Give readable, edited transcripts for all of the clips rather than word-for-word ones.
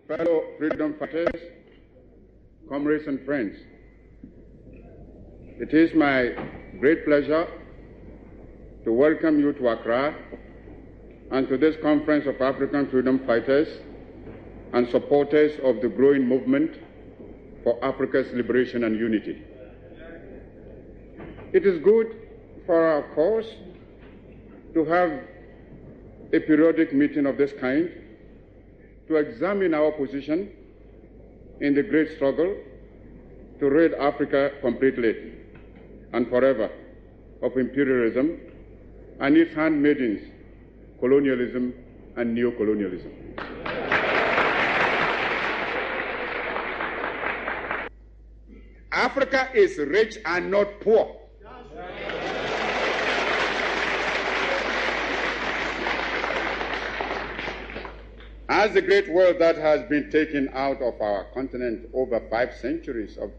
fellow freedom fighters, comrades and friends. It is my great pleasure to welcome you to Accra and to this conference of African freedom fighters and supporters of the growing movement for Africa's liberation and unity. It is good for our cause to have a periodic meeting of this kind to examine our position in the great struggle to rid Africa completely and forever of imperialism and its handmaidens, colonialism and neocolonialism. Africa is rich and not poor. As the great wealth that has been taken out of our continent over 5 centuries of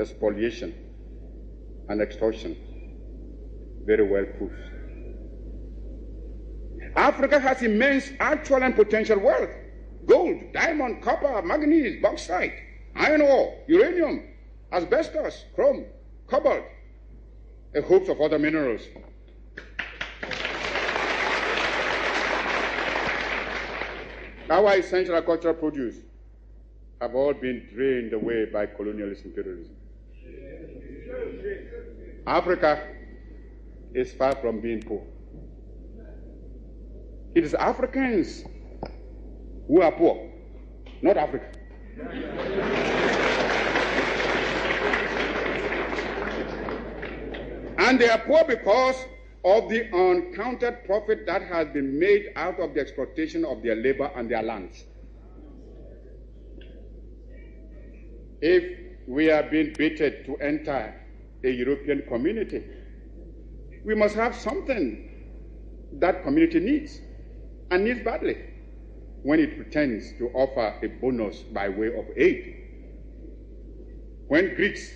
spoliation and extortion very well proves. Africa has immense actual and potential wealth: gold, diamond, copper, manganese, bauxite, iron ore, uranium, asbestos, chrome, cobalt, a host of other minerals. Our essential agricultural produce have all been drained away by colonialist imperialism. Africa is far from being poor. It is Africans who are poor, not Africa. And they are poor because of the uncounted profit that has been made out of the exploitation of their labor and their lands. If we are being baited to enter a European community, we must have something that community needs, and needs badly, when it pretends to offer a bonus by way of aid. When Greeks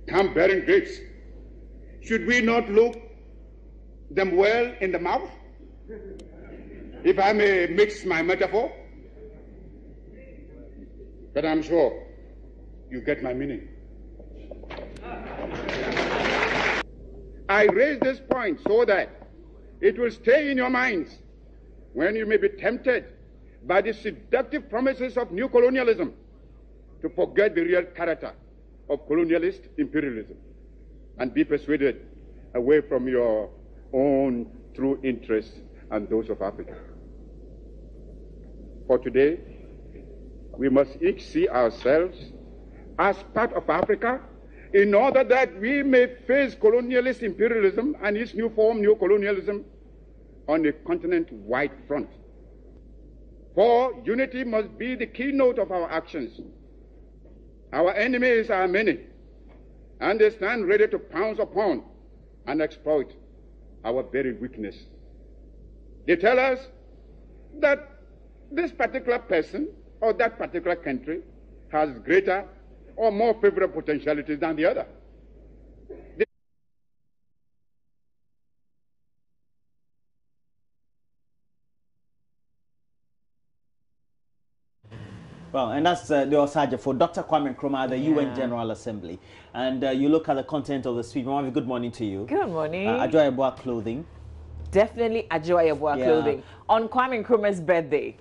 come bearing grapes, should we not look them well in the mouth, if I may mix my metaphor? But I'm sure you get my meaning. I raise this point so that it will stay in your minds when you may be tempted by the seductive promises of new colonialism to forget the real character of colonialist imperialism and be persuaded away from your own true interests and those of Africa. For today, we must each see ourselves as part of Africa in order that we may face colonialist imperialism and its new form, neocolonialism, on a continent-wide front. For unity must be the keynote of our actions. Our enemies are many, and they stand ready to pounce upon and exploit our very weakness. They tell us that this particular person or that particular country has greater or more favorable potentialities than the other. Well, and that's the Osaja for Dr. Kwame Nkrumah, the UN General Assembly. And you look at the content of the speech. Mama, good morning to you. Good morning. Ajoyeboa clothing. Definitely Ajoyeboa clothing. On Kwame Nkrumah's birthday.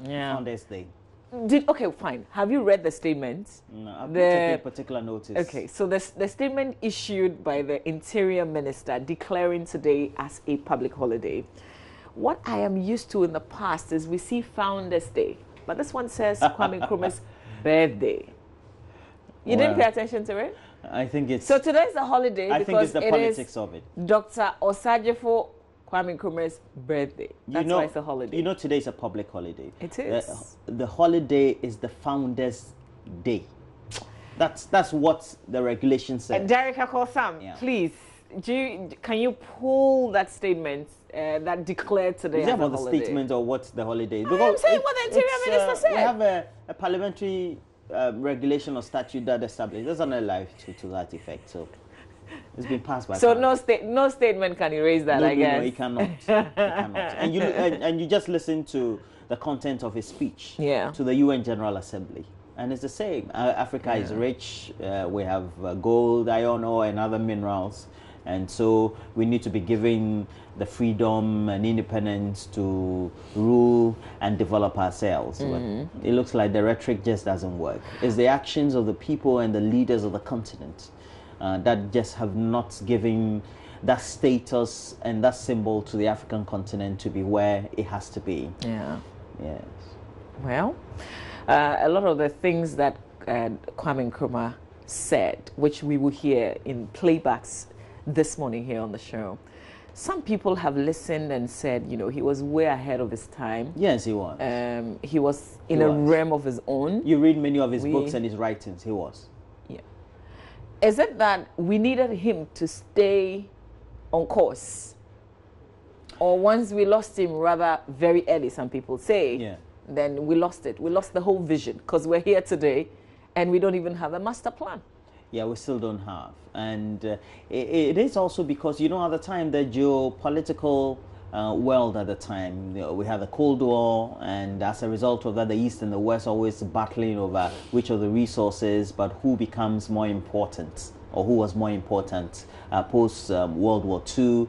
On this day. Okay, fine. Have you read the statement? No, I've taken particular notice. Okay, so the statement issued by the Interior Minister declaring today as a public holiday. What I am used to in the past is we see Founders Day. But this one says Kwame Nkrumah's birthday. You didn't pay attention to it? I think it's... So today's a holiday because it's the politics of it. Dr. Osajefo Kwame Nkrumah's birthday. That's why it's a holiday. You know today's a public holiday. It is. The holiday is the Founders' Day. That's what the regulation says. Derek Akosam, please, can you pull that statement that declared today as a holiday? Is that the statement or what's the holiday? I'm saying what the Interior Minister said. We have a parliamentary regulation or statute that establishes. There's not a life to that effect. So It's been passed by. So no statement can erase that. I guess. No, it cannot. It cannot. And you just listen to the content of his speech. Yeah. To the UN General Assembly, and it's the same. Africa is rich. We have gold, iron ore, and other minerals, and so we need to be given the freedom and independence to rule and develop ourselves. But it looks like the rhetoric just doesn't work. It's the actions of the people and the leaders of the continent that just have not given that status and that symbol to the African continent to be where it has to be. Yeah. Yes. Well, a lot of the things that Kwame Nkrumah said, which we will hear in playbacks this morning here on the show, some people have listened and said, you know, he was way ahead of his time. Yes, he was. He was in a realm of his own. You read many of his books and his writings, he was. Yeah. Is it that we needed him to stay on course? Or once we lost him rather very early, some people say, then we lost it. We lost the whole vision because we're here today and we don't even have a master plan. Yeah, we still don't have. And it is also because, you know, at the time, the geopolitical world at the time, you know, we had the Cold War, and as a result of that, the East and the West always battling over which of the resources, but who becomes more important, or who was more important post World War II,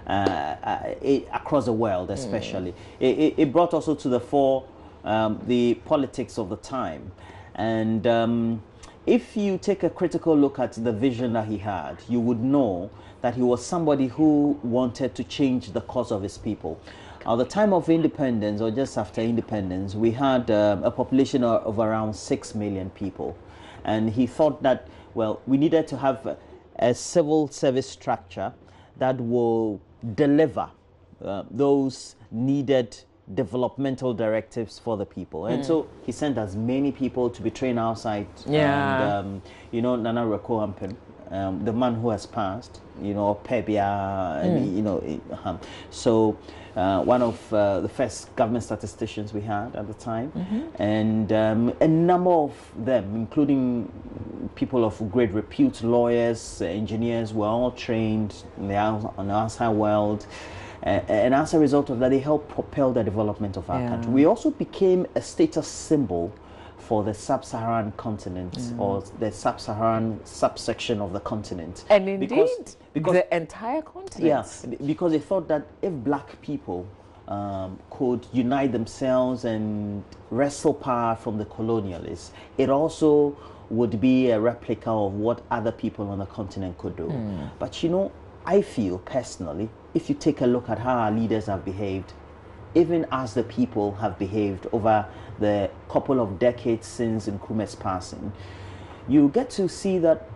across the world especially. It brought also to the fore the politics of the time. And if you take a critical look at the vision that he had, you would know that he was somebody who wanted to change the course of his people. At the time of independence, or just after independence, we had a population of around 6 million people. And he thought that, well, we needed to have a civil service structure that will deliver those needed developmental directives for the people. And so he sent as many people to be trained outside. And, you know, Nana Reko Ampem, the man who has passed, you know, Pebia, and, you know, so one of the first government statisticians we had at the time. And a number of them, including people of great repute, lawyers, engineers, were all trained on the outside world. And as a result of that, they helped propel the development of our country. We also became a status symbol for the sub-Saharan continent, or the sub-Saharan subsection of the continent. And indeed, because the entire continent. Yes, because they thought that if black people could unite themselves and wrestle power from the colonialists, it also would be a replica of what other people on the continent could do. But you know, I feel personally, if you take a look at how our leaders have behaved, even as the people have behaved over the couple of decades since Nkrumah's passing, you get to see that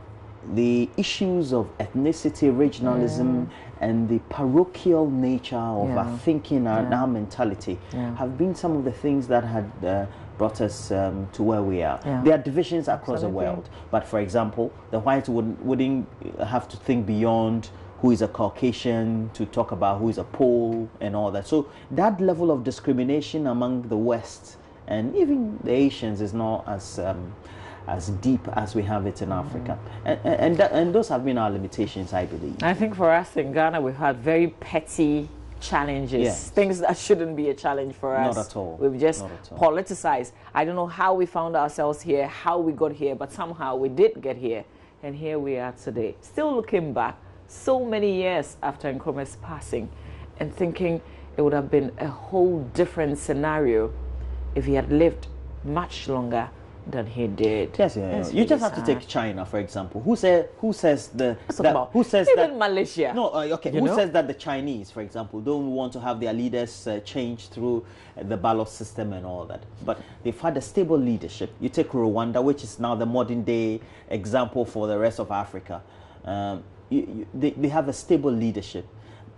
the issues of ethnicity, regionalism, and the parochial nature of our thinking and our mentality have been some of the things that had brought us to where we are. There are divisions across the world, but for example, the whites wouldn't have to think beyond who is a Caucasian to talk about who is a Pole and all that. So that level of discrimination among the West and even the Asians is not as deep as we have it in Africa. And those have been our limitations, I believe. I think for us in Ghana, we've had very petty challenges, things that shouldn't be a challenge for us. Not at all. We've just politicized. I don't know how we found ourselves here, how we got here, but somehow we did get here. And here we are today. Still looking back, so many years after Nkrumah's passing, and thinking it would have been a whole different scenario if he had lived much longer than he did. Yes, you just have to take China, for example. Who says that? Who says even that Malaysia? No, okay. Who says that the Chinese, for example, don't want to have their leaders changed through the ballot system and all that? But they've had a stable leadership. You take Rwanda, which is now the modern day example for the rest of Africa. They have a stable leadership,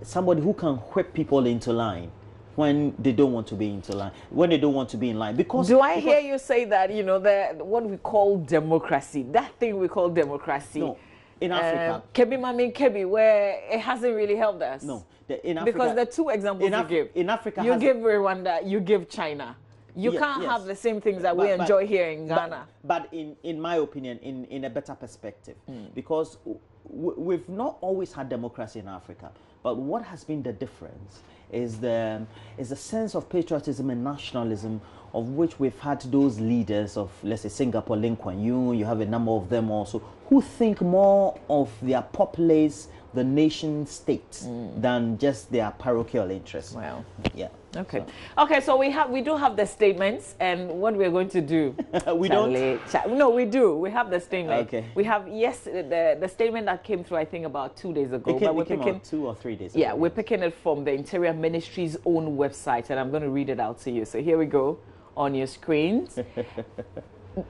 somebody who can whip people into line when they don't want to be into line, when they don't want to be in line. Because I hear you say that, you know, what we call democracy, that thing we call democracy, no, in Africa, Kebi Mami Kebi, where it hasn't really helped us. No, in Africa, because the two examples you give, in Africa, you give Rwanda, you give China. You can't have the same things that we enjoy here in Ghana. But in my opinion, in a better perspective, because we've not always had democracy in Africa, but what has been the difference is the sense of patriotism and nationalism, of which we've had those leaders of, let's say, Singapore, Lee Kuan Yew. You have a number of them also who think more of their populace, the nation state, than just their parochial interests. Well, yeah. Okay. So. Okay. So we do have the statements, and what we're going to do. We Charlie, don't. No, we do. We have the statement. Okay. We have the statement that came through, I think, about 2 days ago. But we're picking 2 or 3 days. Yeah, ago. we're picking it from the Interior Ministry's own website, and I'm going to read it out to you. So here we go on your screens.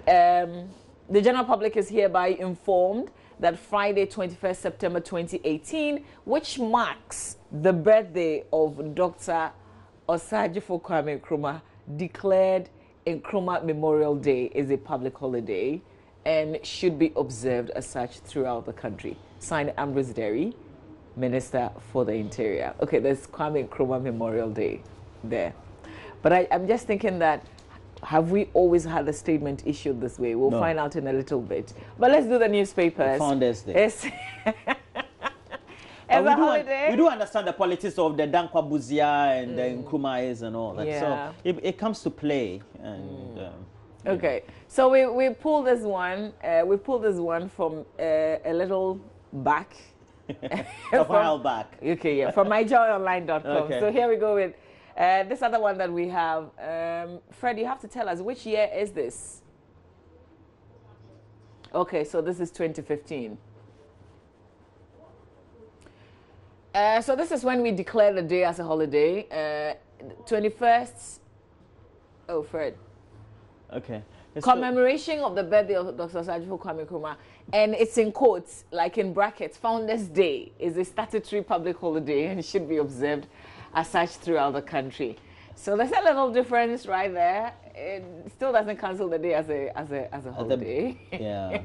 The general public is hereby informed that Friday, 21st September 2018, which marks the birthday of Dr. Osagyefo Kwame Nkrumah, declared Nkrumah Memorial Day, is a public holiday and should be observed as such throughout the country. Signed, Ambrose Derry, Minister for the Interior. Okay, there's Kwame Nkrumah Memorial Day there. But I'm just thinking that, have we always had a statement issued this way? We'll find out in a little bit. But let's do the newspapers. Founders Day. As a holiday. We do understand the politics of the Dankwa Buzia and the Nkrumahs and all that. Yeah. So it comes to play. And okay. So we pulled this one. We pulled this one from a little back. A while back. Okay, yeah, from myjoyonline.com. Okay. So here we go with this other one that we have. Fred, you have to tell us, which year is this? Okay, so this is 2015. So this is when we declare the day as a holiday. 21st. Oh, Fred. Okay. Commemoration of the birthday of Dr. Osagyefo Kwame Nkrumah, and it's in quotes, like in brackets, Founders Day is a statutory public holiday and should be observed as such throughout the country. So there's a little difference right there. It still doesn't cancel the day as a holiday. Yeah.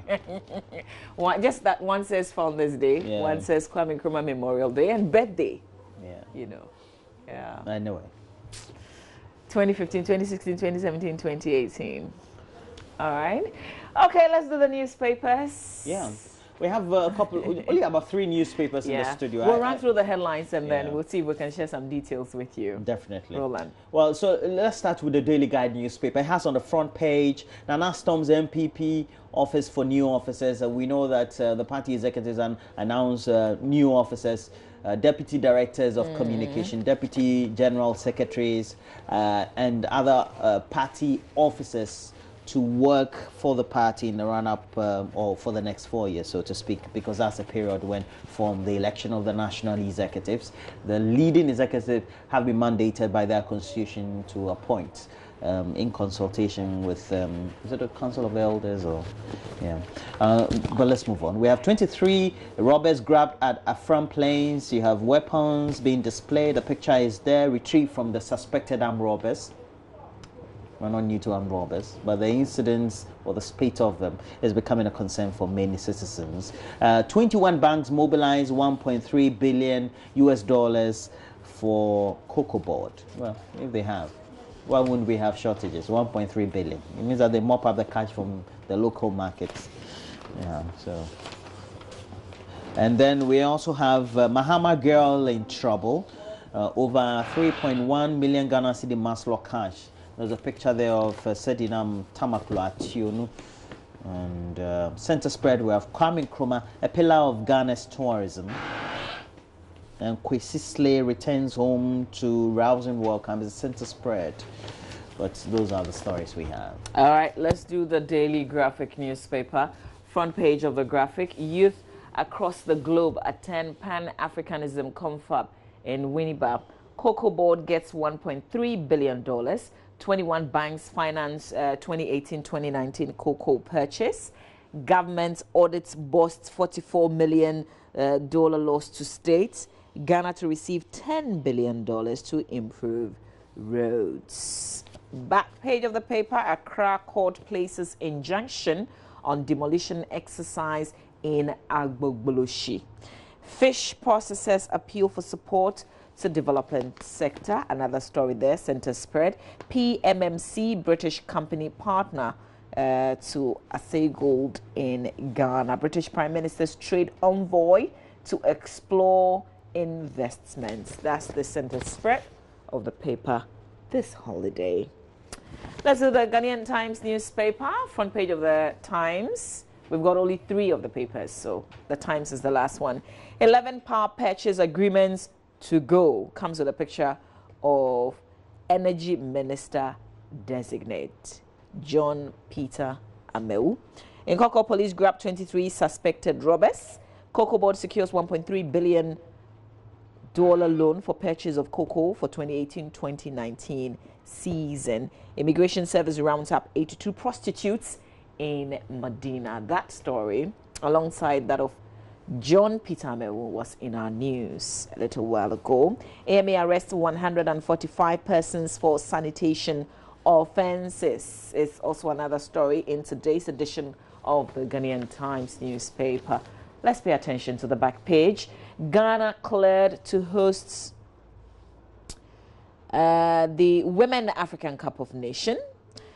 Just that one says Founders Day, one says Kwame Nkrumah Memorial Day, and birthday. Yeah. You know. Yeah. I know it. 2015, 2016, 2017, 2018. All right. Okay, let's do the newspapers. Yeah. We have a couple, only about 3 newspapers in the studio. We'll run through the headlines and then we'll see if we can share some details with you. Definitely. Roland. Well, so let's start with the Daily Guide newspaper. It has on the front page Nana Storm's MPP office for new officers. We know that the party executives announced new officers, deputy directors of communication, deputy general secretaries, and other party officers to work for the party in the run-up or for the next 4 years, so to speak, because that's a period when, from the election of the national executives, the leading executives have been mandated by their constitution to appoint in consultation with, is it a Council of Elders or, but let's move on. We have 23 robbers grabbed at Afram Plains. You have weapons being displayed. The picture is there, retrieved from the suspected armed robbers. We're not new to armed robbers, but the incidents or the spate of them is becoming a concern for many citizens. 21 banks mobilized $1.3 billion for COCOBOD. Well, if they have, why wouldn't we have shortages? 1.3 billion. It means that they mop up the cash from the local markets. Yeah, so. And then we also have Mahama girl in trouble. Over 3.1 million Ghana cedi Maslow cash. There's a picture there of Sedinam Tamaklo Ationu. And center spread, we have Kwame Nkrumah, a pillar of Ghana's tourism. And Kwesi Slay returns home to rousing welcome. It's a center spread. But those are the stories we have. All right, let's do the Daily Graphic newspaper. Front page of the Graphic. Youth across the globe attend Pan-Africanism Confab in Winneba. COCOBOD gets $1.3 billion. 21 banks finance 2018-2019 cocoa purchase. Government audits boasts $44 million loss to states. Ghana to receive $10 billion to improve roads. Back page of the paper, Accra court places injunction on demolition exercise in Agbogboloshi. Fish processors appeal for support to development sector. Another story there, center spread. PMMC, British company partner to Assay Gold in Ghana. British Prime Minister's trade envoy to explore investments. That's the center spread of the paper this holiday. Let's do the Ghanaian Times newspaper, front page of the Times. We've got only 3 of the papers, so the Times is the last one. 11 power purchase agreements to go. Comes with a picture of Energy Minister Designate John Peter Ameu. In Nkrumah, police grab 23 suspected robbers. COCOBOD secures $1.3 billion loan for purchase of cocoa for 2018-2019 season. Immigration Service rounds up 82 prostitutes in Medina. That story, alongside that of John Peter Ameu, was in our news a little while ago. AMA arrests 145 persons for sanitation offences. It's also another story in today's edition of the Ghanaian Times newspaper. Let's pay attention to the back page. Ghana cleared to host the Women African Cup of Nations.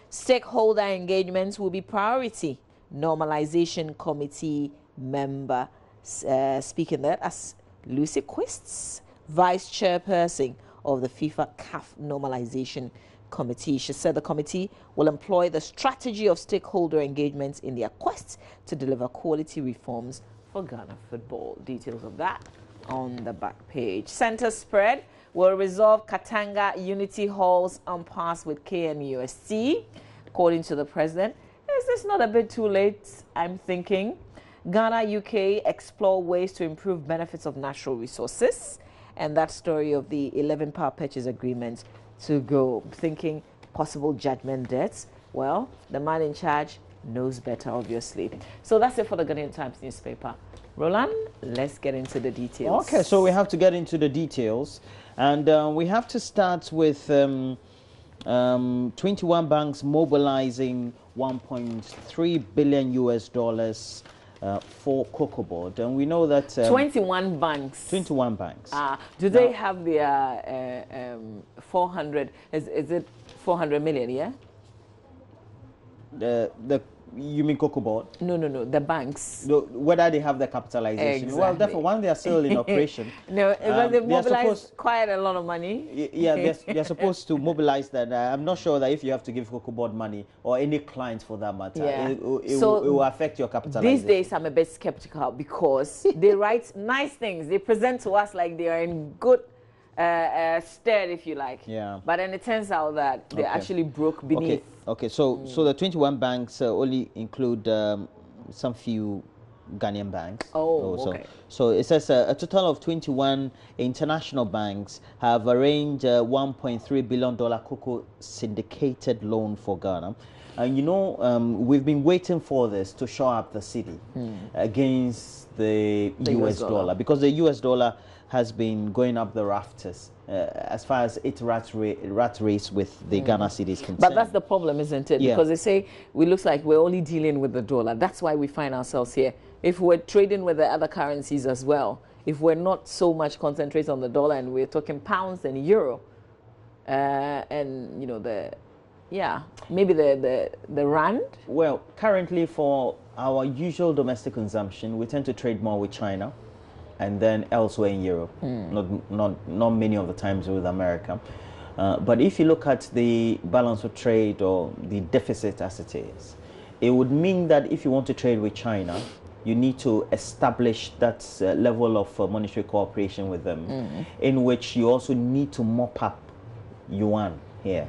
Stakeholder engagements will be priority. Normalization Committee member speaking there as Lucy Quists, Vice Chairperson of the FIFA CAF Normalization Committee. She said the committee will employ the strategy of stakeholder engagements in their quest to deliver quality reforms for Ghana football. Details of that on the back page. Center spread will resolve Katanga Unity Hall's impasse with KNUST. According to the president, is this not a bit too late? I'm thinking. Ghana, UK explore ways to improve benefits of natural resources. And that story of the 11 power purchase agreement to go. Thinking possible judgment debts. Well, the man in charge knows better, obviously. So that's it for the Ghanaian Times newspaper. Roland, let's get into the details. Okay, so we have to get into the details. And we have to start with 21 banks mobilizing $1.3 billion for COCOBOD. And we know that 21 banks. 21 banks. Do they have their 400? Is it 400 million? Yeah. You mean COCOBOD? No. The banks. Whether they have the capitalization. Exactly. Well, therefore, when they are still in operation. No, but they mobilize quite a lot of money. Yeah, they're supposed to mobilize that. I'm not sure that if you have to give COCOBOD money or any client for that matter, it will affect your capitalization. These days, I'm a bit skeptical because they write nice things. They present to us like they are in good stead, if you like. Yeah. But then it turns out that they actually broke beneath. Okay. So the 21 banks only include some few Ghanaian banks. Okay. So it says a total of 21 international banks have arranged a $1.3 billion cocoa syndicated loan for Ghana. And we've been waiting for this to show up the city against the US dollar, because the US dollar has been going up the rafters as far as its rat race with the Ghana cedi is concerned. But that's the problem, isn't it? Yeah. Because they say we looks like we're only dealing with the dollar. That's why we find ourselves here. If we're trading with the other currencies as well, if we're not so much concentrated on the dollar and we're talking pounds and euro, and maybe the rand. Well, currently for our usual domestic consumption, we tend to trade more with China, and then elsewhere in Europe, not many of the times with America. But if you look at the balance of trade or the deficit as it is, it would mean that if you want to trade with China, you need to establish that level of monetary cooperation with them, in which you also need to mop up yuan here.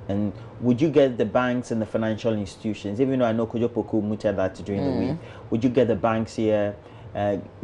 And would you get the banks and the financial institutions, even though I know Kojo Poku muted that during the week, would you get the banks here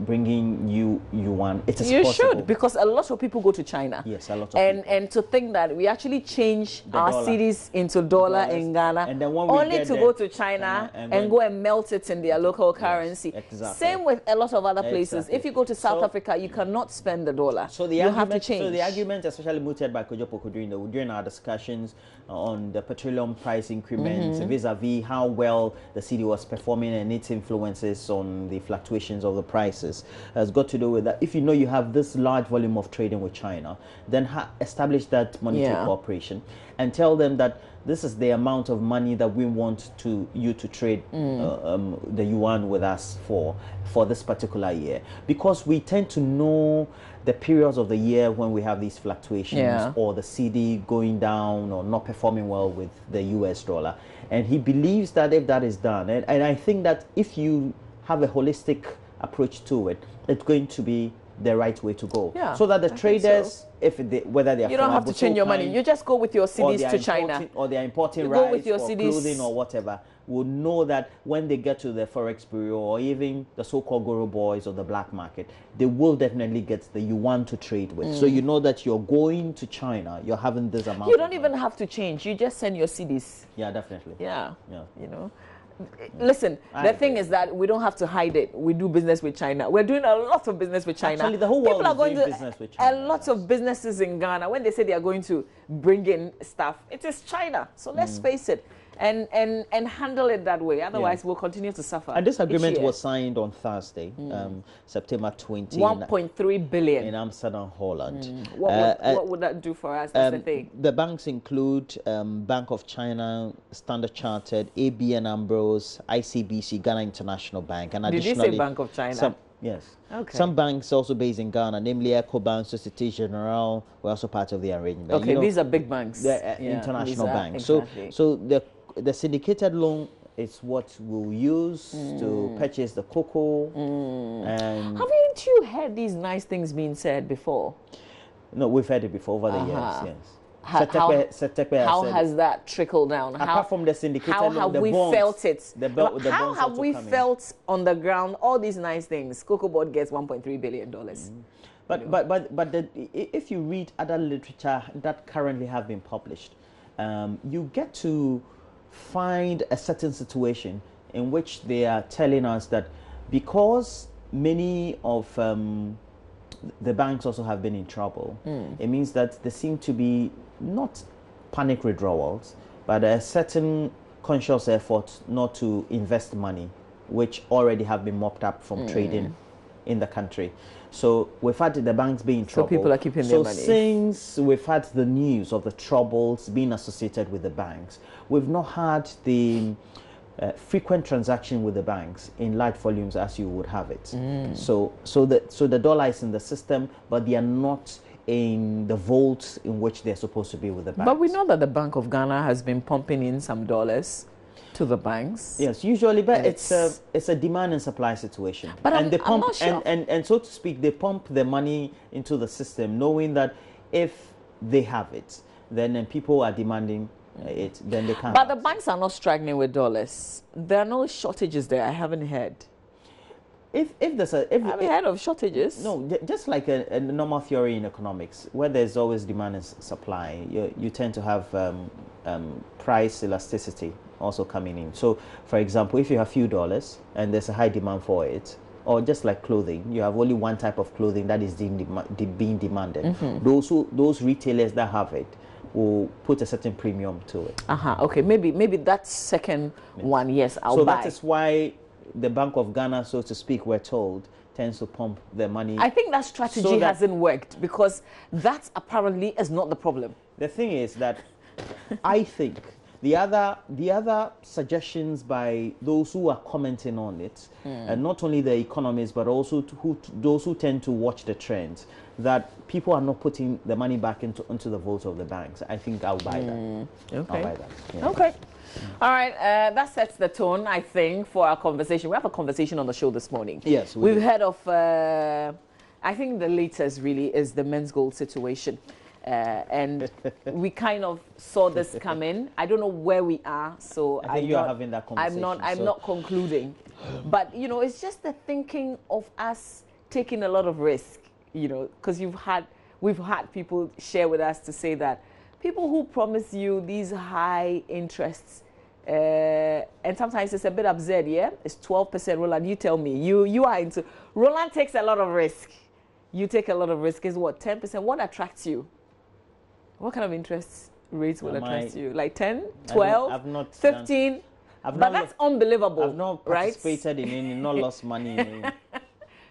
bringing you yuan? It is possible. Should, because a lot of people go to China. Yes, a lot of people. And to think that we actually change our cedis into dollar in Ghana, and then when we only to go to China and go and melt it in their local currency. Exactly. Same with a lot of other places. If you go to South Africa, you cannot spend the dollar. So you have to change. So the argument, especially mooted by Kojo Poku during our discussions on the petroleum price increments vis-a-vis how well the cedi was performing and its influences on the fluctuations of the prices has got to do with that. If you know you have this large volume of trading with China, then establish that monetary cooperation and tell them that this is the amount of money that we want you to trade the yuan with us for this particular year, because we tend to know the periods of the year when we have these fluctuations or the CD going down or not performing well with the US dollar. And he believes that if that is done, and I think that if you have a holistic approach to it, it's going to be the right way to go. So that the traders, whether they are, you don't have to change your money. You just go with your CDs to China, or they're importing rice, go with your or CDs. clothing or whatever, will know that when they get to the Forex Bureau or even the so-called Guru boys or the black market, they will definitely get the yuan to trade with. So you know that you're going to China, you're having this amount. You don't even have to change. You just send your CDs. Yeah, definitely. Yeah. You know. Listen, the thing is that we don't have to hide it. We do business with China. We're doing a lot of business with China. Actually, the whole world People are going doing to business with China. A lot of businesses in Ghana, when they say they are going to bring in stuff, it is China. So let's face it and handle it that way. Otherwise, we'll continue to suffer. And this agreement was signed on Thursday, September 20. 1.3 billion in Amsterdam, Holland. What would that do for us? That's the thing. The banks include Bank of China, Standard Chartered, ABN AMRO's, ICBC, Ghana International Bank, and additionally, did you say Bank of China? Yes. Okay. Some banks also based in Ghana, namely EcoBank, Societe Generale, were also part of the arrangement. Okay, these are big banks. They're international banks. Exactly. So the syndicated loan is what we'll use to purchase the cocoa. And haven't you heard these nice things being said before? No, we've heard it before over the years. Yes. How has that trickled down? Apart from the syndicated how loan, have the we bonds, felt it? How have we felt on the ground all these nice things? COCOBOD gets $1.3 billion. But if you read other literature that currently have been published, you get to find a certain situation in which they are telling us that because many of the banks also have been in trouble, it means that there seem to be not panic withdrawals, but a certain conscious effort not to invest money, which already have been mopped up from trading in the country. So we've had the banks being in trouble. So people are keeping their money. So since we've had the news of the troubles being associated with the banks, we've not had the frequent transaction with the banks in large volumes as you would have it. So the dollar is in the system, but they are not in the vaults in which they're supposed to be with the banks. But we know that the Bank of Ghana has been pumping in some dollars to the banks. Yes, usually, but it's a demand and supply situation. But and they pump, I'm not sure. and so to speak, they pump the money into the system, knowing that if they have it, then people are demanding it, then they can't. But the banks are not struggling with dollars. There are no shortages there. I haven't heard. If there's a, have you heard of shortages? No, just like a normal theory in economics, where there's always demand and supply, you tend to have price elasticity also coming in. So, for example, if you have few dollars and there's a high demand for it, or just like clothing, you have only one type of clothing that is being demanded. Those retailers that have it will put a certain premium to it. Okay, maybe that second one, yes, I'll buy. So that is why the Bank of Ghana, so to speak, we're told, tends to pump the money. I think that strategy hasn't worked, because that apparently is not the problem. The thing is that I think the other suggestions by those who are commenting on it, and not only the economists but also those who tend to watch the trends, that people are not putting the money back into the vaults of the banks. I think I'll buy that. Okay. I'll buy that. Yeah. Okay. All right. That sets the tone, I think, for our conversation. We have a conversation on the show this morning. Yes. We've heard of, I think the latest really is the men's gold situation. And we kind of saw this come in. I don't know where we are, so I think you are having that conversation. I'm not concluding. But, it's just the thinking of us taking a lot of risk, because we've had people share with us to say that people who promise you these high interests, and sometimes it's a bit absurd, yeah? It's 12%, Roland, you tell me. You are into... Roland takes a lot of risk. You take a lot of risk. Is what, 10%? What attracts you? What kind of interest rates would attract you? Like 10, 12, I've not 15? But that's unbelievable, I've not participated in any, not lost money in any.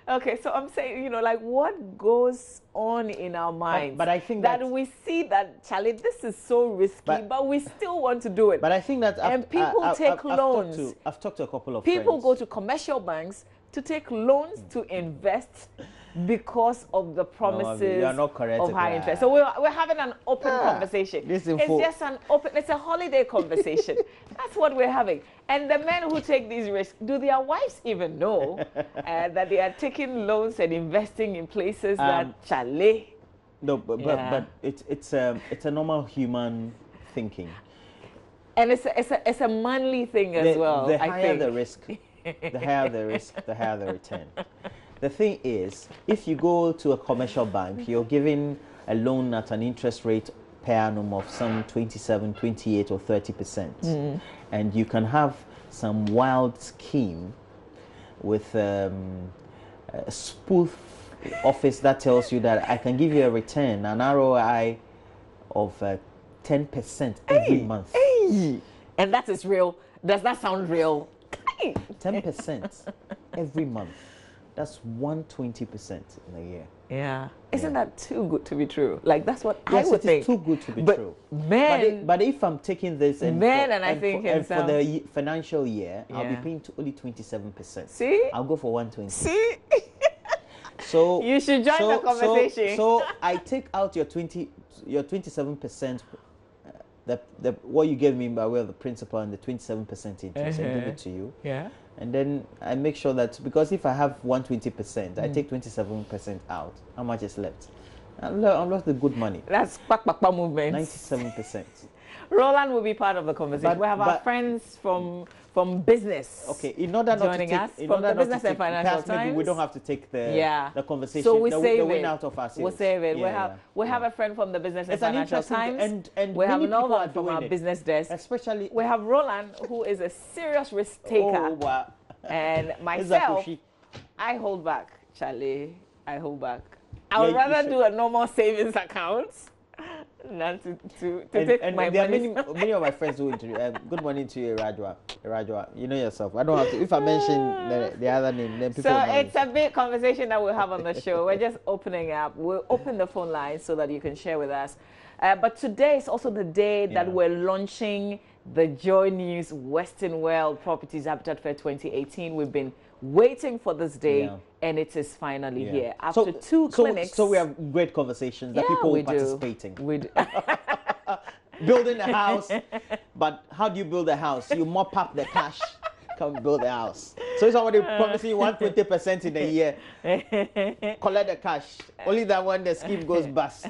Okay, so I'm saying, you know, like what goes on in our minds? But I think that we see that, Charlie, this is so risky, but we still want to do it. But I think that and people take loans. I've talked to a couple of people friends. go to commercial banks to take loans to invest because of the promises not correct of high interest. So we're having an open conversation. It's just an open, it's a holiday conversation. That's what we're having. And the men who take these risks, do their wives even know that they are taking loans and investing in places that Charlie? No, but it's a normal human thinking. And it's a manly thing as well. The higher the risk, the higher the risk, the higher the return. The thing is, if you go to a commercial bank, you're giving a loan at an interest rate per annum of some 27, 28 or 30%. And you can have some wild scheme with a spoof office that tells you that I can give you a return, an ROI of 10% every month. And that is real. Does that sound real? 10% every month. That's 120% in a year. Yeah. Isn't that too good to be true? Like, that's what yes, I would think. Yes, it is too good to be true. But if I'm taking this and for the financial year, I'll be paying only 27%. See? I'll go for 120. See? So you should join the conversation. So I take out your 27%, what you gave me by way of the principal and the 27% interest, and give it to you. Yeah. And then I make sure that, because if I have 120%, I take 27% out. How much is left? I'm lost the good money. That's Kpakpakpa movement. 97%. Roland will be part of the conversation. We have our friends from business. Okay, in order not joining to take, us from the Business and Financial Times. Maybe we don't have to take the conversation. So we save it. Out of our we'll save it. We have a friend from the Business and Financial Times. And we have another one from our business desk. Especially we have Roland, who is a serious risk taker. Oh, wow. And myself, I hold back, Charlie. I hold back. I would rather do a normal savings account than to take my money. Many of my friends who interview. Good morning to you, Rajwa. You know yourself. I don't have to. If I mention the other name, then people. So it's a big conversation that we'll have on the show. We're just opening up. We'll open the phone lines so that you can share with us. But today is also the day that we're launching the JoyNews Western World Properties Habitat Fair 2018. We've been waiting for this day, and it is finally here. After two clinics. So we have great conversations that people are participating. We do. Building a house, but how do you build a house? You mop up the cash, come build a house. So if somebody promising you 120% in a year, collect the cash. Only that when the scheme goes bust.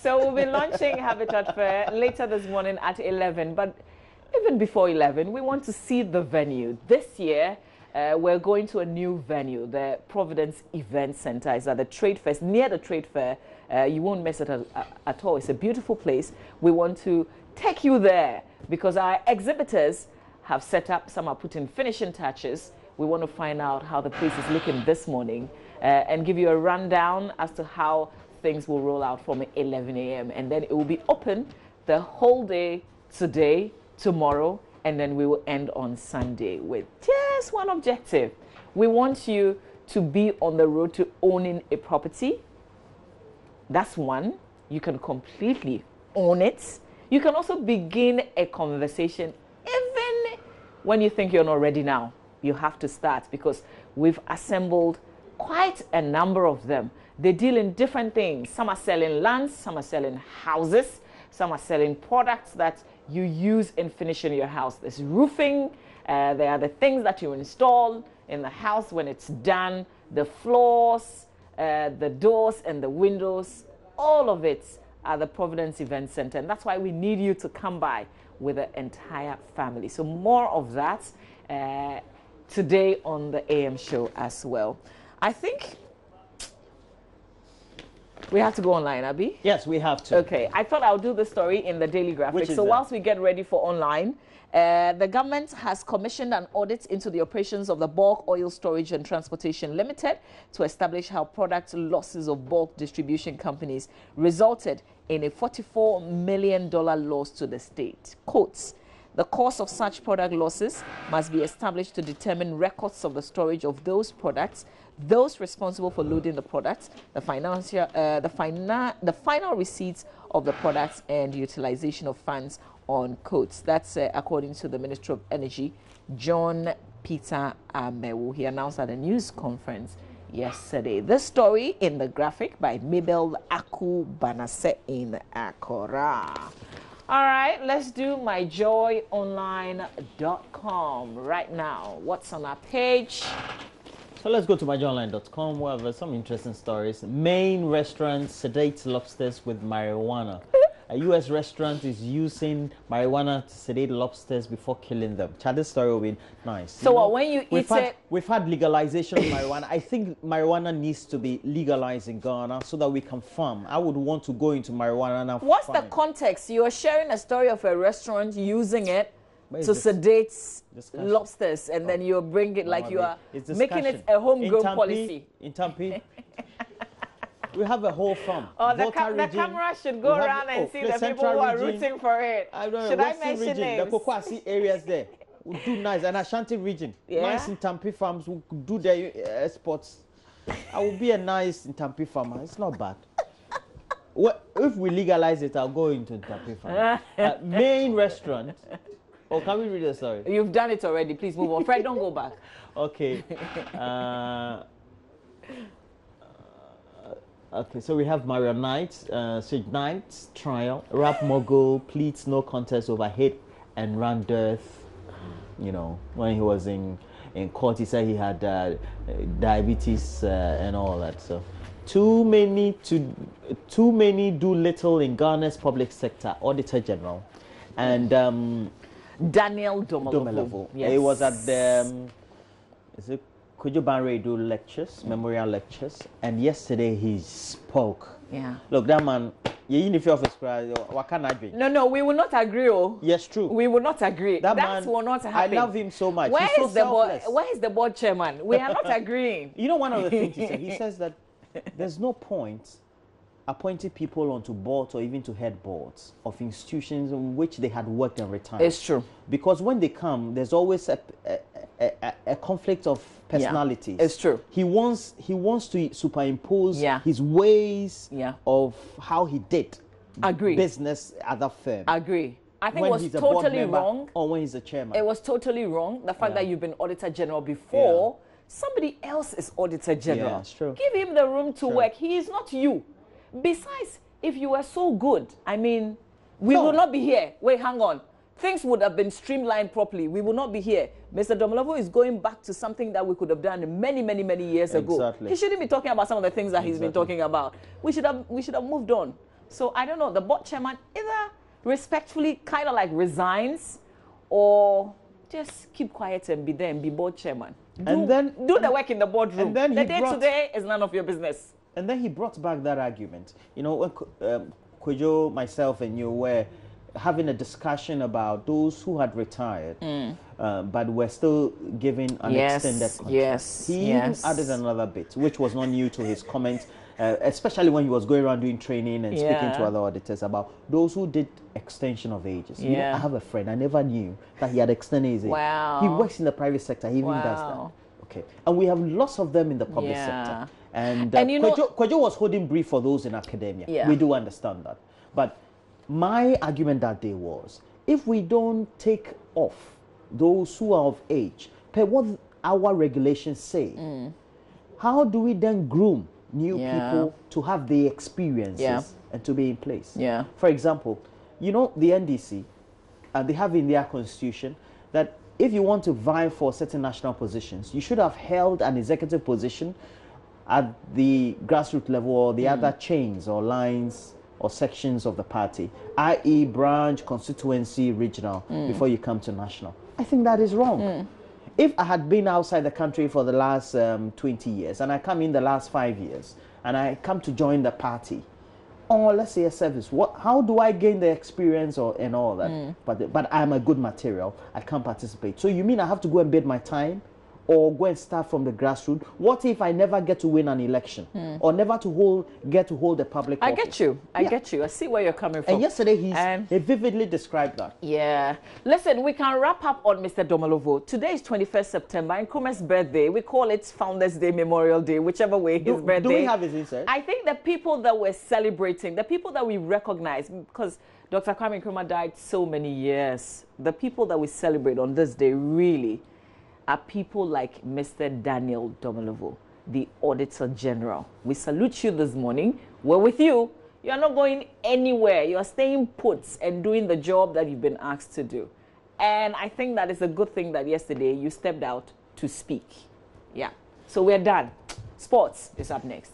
So we'll be launching Habitat Fair later this morning at 11. But even before 11, we want to see the venue. This year, we're going to a new venue. The Providence Event Center is at the Trade Fair, near the Trade Fair. You won't miss it at all. It's a beautiful place. We want to take you there because our exhibitors have set up. Some are putting finishing touches. We want to find out how the place is looking this morning and give you a rundown as to how things will roll out from 11 a.m. and then it will be open the whole day today, tomorrow, and then we will end on Sunday with just one objective. We want you to be on the road to owning a property. That's one. You can completely own it. You can also begin a conversation even when you think you're not ready now. You have to start because we've assembled quite a number of them. They deal in different things. Some are selling lands, some are selling houses, some are selling products that you use in finishing your house. There's roofing, there are the things that you install in the house when it's done, the floors, the doors and the windows, all of it at the Providence Event Center. And that's why we need you to come by with the entire family. So more of that today on the AM show as well. I think we have to go online, Abby? Yes, we have to. Okay, I thought I'll do the story in the Daily Graphic. So whilst we get ready for online, the government has commissioned an audit into the operations of the Bulk Oil Storage and Transportation Limited to establish how product losses of bulk distribution companies resulted in a $44 million loss to the state. Quotes, The cause of such product losses must be established to determine records of the storage of those products, those responsible for loading the products, the final receipts of the products, and utilization of funds on codes. That's according to the Minister of Energy, John Peter Amewu. He announced at a news conference yesterday. This story in the graphic by Mabel Aku Banase in Akora. All right, let's do myjoyonline.com right now. What's on our page? So let's go to myjoyonline.com where there are some interesting stories. Maine restaurant sedates lobsters with marijuana. A U.S. restaurant is using marijuana to sedate lobsters before killing them. Chad, this story will be nice. So when you eat it... We've had legalization of marijuana. I think marijuana needs to be legalized in Ghana so that we can farm. I would want to go into marijuana now. What's the context? You are sharing a story of a restaurant using it to sedate lobsters, and then you bring it like you are making it a homegrown policy. In Tampi, we have a whole farm. Oh, the camera should go around and see the people who are rooting for it. Should I mention names? The Kokwasi areas there will do nice. And Ashanti region, nice in Tampi farms will do their exports. I will be a nice in Tampi farmer. It's not bad. If we legalize it, I'll go into Tampi farm. Main restaurant. Oh, can we read the story? You've done it already. Please move on. Fred, don't go back. Okay. Okay, so we have Mario Knight, Sage Knight's trial. Rap mogul pleads no contest over hit and run death. You know, when he was in court, he said he had diabetes and all that. So, too many do little in Ghana's public sector. Auditor General, and Daniel Domelevo. Yes. It was at the is it Kujubanre do lectures, memorial lectures, and yesterday he spoke. Yeah. Look, that man, what can I do? No, we will not agree. Oh. Yes, true. We will not agree. That man, will not happen. I love him so much. Where He's is so where is the board chairman? We are not agreeing. You know, one of the things he says that there's no point appointing people onto boards or even to head boards of institutions in which they had worked and retired. It's true. Because when they come, there's always a conflict of personalities. Yeah, it's true. He wants to superimpose his ways of how he did business at that firm. Agree. I think it was totally wrong. Or when he's a chairman. It was totally wrong. The fact that you've been Auditor General before, somebody else is Auditor General. Yeah, it's true. Give him the room to work. He is not you. Besides, if you were so good, I mean, we would not be here. Wait, hang on. Things would have been streamlined properly. We will not be here. Mr. Domelevo is going back to something that we could have done many years ago. He shouldn't be talking about some of the things that he's been talking about. We should have moved on. So I don't know. The board chairman either respectfully kind of like resigns, or just keep quiet and be there and be board chairman. Do the work in the boardroom. And then the day-to-day is none of your business. And then he brought back that argument. You know, when Kojo, myself, and you were having a discussion about those who had retired, but were still given an extended contract. He even added another bit, which was not new to his comments, especially when he was going around doing training and speaking to other auditors about those who did extension of ages. You know, I have a friend, I never knew that he had extended his age. He works in the private sector, he even does that. Okay. And we have lots of them in the public sector. And you know, Kwajo was holding brief for those in academia. We do understand that. But my argument that day was, if we don't take off those who are of age, per what our regulations say, how do we then groom new people to have the experiences and to be in place? For example, you know, the NDC, they have in their constitution that if you want to vie for certain national positions, you should have held an executive position at the grassroots level or the other chains or lines or sections of the party, i.e. branch, constituency, regional, before you come to national. I think that is wrong. If I had been outside the country for the last 20 years and I come in the last 5 years and I come to join the party, or let's say a service, how do I gain the experience and all that? But I'm a good material, I can't participate. So you mean I have to go and bid my time or go and start from the grassroots? What if I never get to win an election or never get to hold a public office? I get you. I get you. I see where you're coming from. And yesterday he vividly described that. Yeah. Listen, we can wrap up on Mr. Domolovo. Today is 21st September, Nkrumah's birthday. We call it Founders Day, Memorial Day, whichever way his birthday. Do we have his insert? I think the people that we're celebrating, the people that we recognize, because Dr. Kwame Nkrumah died so many years, the people that we celebrate on this day really are people like Mr. Daniel Domolovo, the Auditor General. We salute you this morning. We're with you. You're not going anywhere. You're staying put and doing the job that you've been asked to do. And I think that is a good thing that yesterday you stepped out to speak. Yeah. So we're done. Sports is up next.